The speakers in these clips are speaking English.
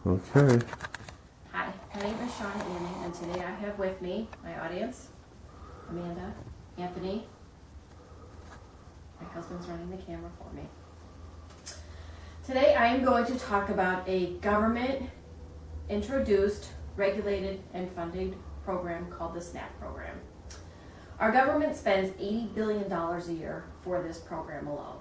Okay. Hi, my name is Shauna Anning, and today I have with me my audience, Amanda, Anthony. My husband's running the camera for me. Today I am going to talk about a government-introduced, regulated, and funded program called the SNAP program. Our government spends $80 billion a year for this program alone.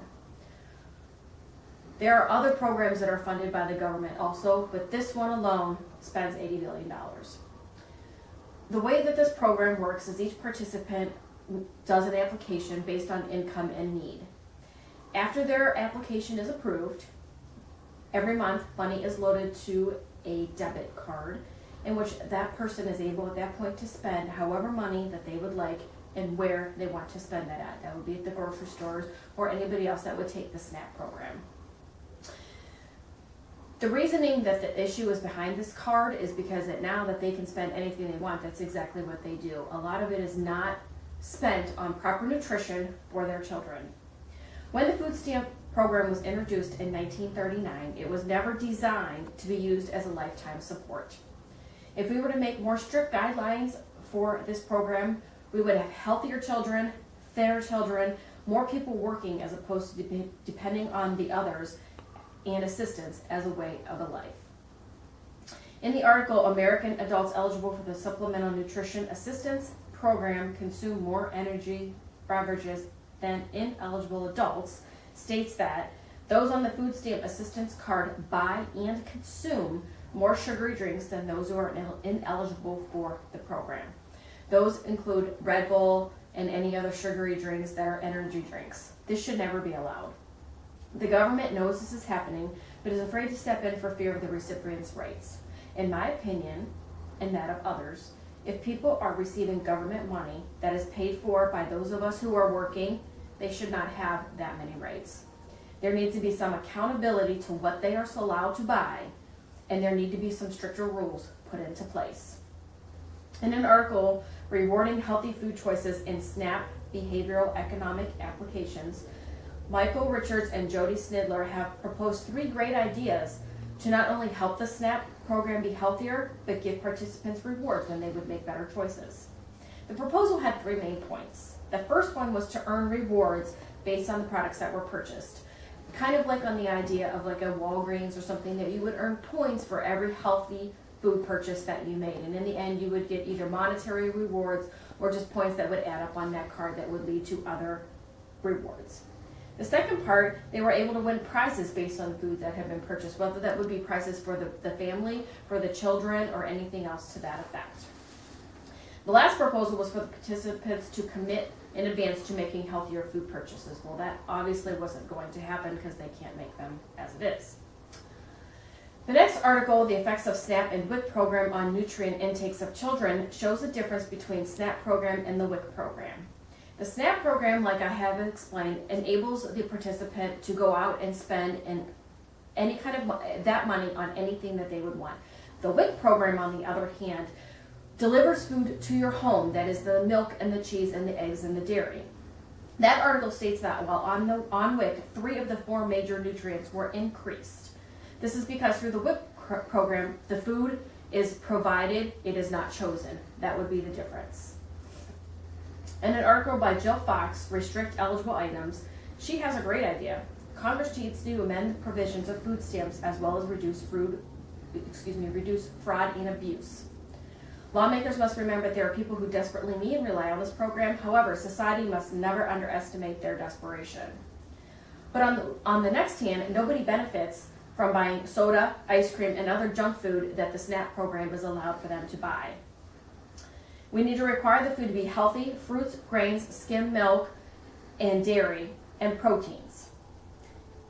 There are other programs that are funded by the government also, but this one alone spends $80 billion. The way that this program works is each participant does an application based on income and need. After their application is approved, every month money is loaded to a debit card in which that person is able at that point to spend however money that they would like and where they want to spend that at. That would be at the grocery stores or anybody else that would take the SNAP program. The reasoning that the issue is behind this card is because now that they can spend anything they want, that's exactly what they do. A lot of it is not spent on proper nutrition for their children. When the food stamp program was introduced in 1939, it was never designed to be used as a lifetime support. If we were to make more strict guidelines for this program, we would have healthier children, thinner children, more people working as opposed to depending on the others and assistance as a way of a life. In the article, American adults eligible for the Supplemental Nutrition Assistance Program consume more energy beverages than ineligible adults, states that those on the food stamp assistance card buy and consume more sugary drinks than those who are ineligible for the program. Those include Red Bull and any other sugary drinks that are energy drinks. This should never be allowed. The government knows this is happening, but is afraid to step in for fear of the recipient's rights. In my opinion, and that of others, if people are receiving government money that is paid for by those of us who are working, they should not have that many rights. There needs to be some accountability to what they are allowed to buy, and there need to be some stricter rules put into place. In an article, Rewarding Healthy Food Choices in SNAP Behavioral Economic Applications, Michael Richards and Jody Snidler have proposed 3 great ideas to not only help the SNAP program be healthier, but give participants rewards when they would make better choices. The proposal had 3 main points. The first one was to earn rewards based on the products that were purchased. Kind of like on the idea of like a Walgreens or something, that you would earn points for every healthy food purchase that you made. And in the end, you would get either monetary rewards or just points that would add up on that card that would lead to other rewards. The second part, they were able to win prizes based on food that had been purchased, whether that would be prizes for the family, for the children, or anything else to that effect. The last proposal was for the participants to commit in advance to making healthier food purchases. Well, that obviously wasn't going to happen because they can't make them as it is. The next article, The Effects of SNAP and WIC Program on Nutrient Intakes of Children, shows the difference between SNAP program and the WIC program. The SNAP program, like I have explained, enables the participant to go out and spend any kind of that money on anything that they would want. The WIC program, on the other hand, delivers food to your home. That is the milk and the cheese and the eggs and the dairy. That article states that while on WIC, 3 of the 4 major nutrients were increased. This is because through the WIC program, the food is provided, it is not chosen. That would be the difference. In an article by Jill Fox, Restrict Eligible Items, she has a great idea. Congress needs to amend the provisions of food stamps as well as reduce fraud and abuse. Lawmakers must remember there are people who desperately need and rely on this program. However, society must never underestimate their desperation. But on the next hand, nobody benefits from buying soda, ice cream, and other junk food that the SNAP program is allowed for them to buy. We need to require the food to be healthy: fruits, grains, skim milk, and dairy, and proteins.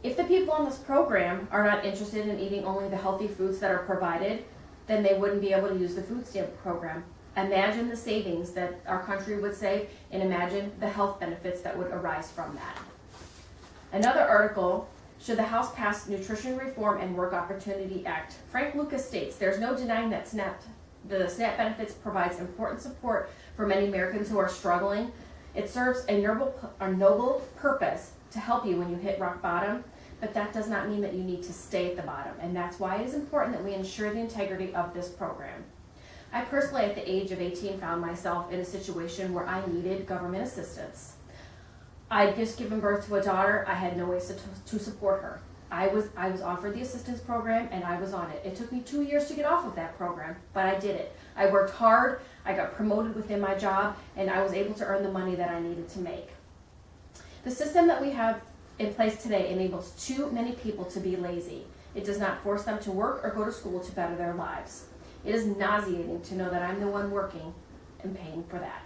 If the people on this program are not interested in eating only the healthy foods that are provided, then they wouldn't be able to use the food stamp program. Imagine the savings that our country would save, and imagine the health benefits that would arise from that. Another article, Should the House Pass Nutrition Reform and Work Opportunity Act? Frank Lucas states, there's no denying that the SNAP benefits provides important support for many Americans who are struggling. It serves a noble purpose to help you when you hit rock bottom, but that does not mean that you need to stay at the bottom, and that's why it is important that we ensure the integrity of this program. I personally, at the age of 18, found myself in a situation where I needed government assistance. I'd just given birth to a daughter. I had no ways to support her. I was offered the assistance program, and I was on it. It took me 2 years to get off of that program, but I did it. I worked hard, I got promoted within my job, and I was able to earn the money that I needed to make. The system that we have in place today enables too many people to be lazy. It does not force them to work or go to school to better their lives. It is nauseating to know that I'm the one working and paying for that.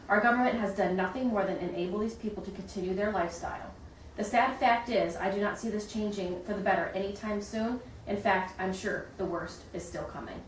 Our government has done nothing more than enable these people to continue their lifestyle. The sad fact is, I do not see this changing for the better anytime soon. In fact, I'm sure the worst is still coming.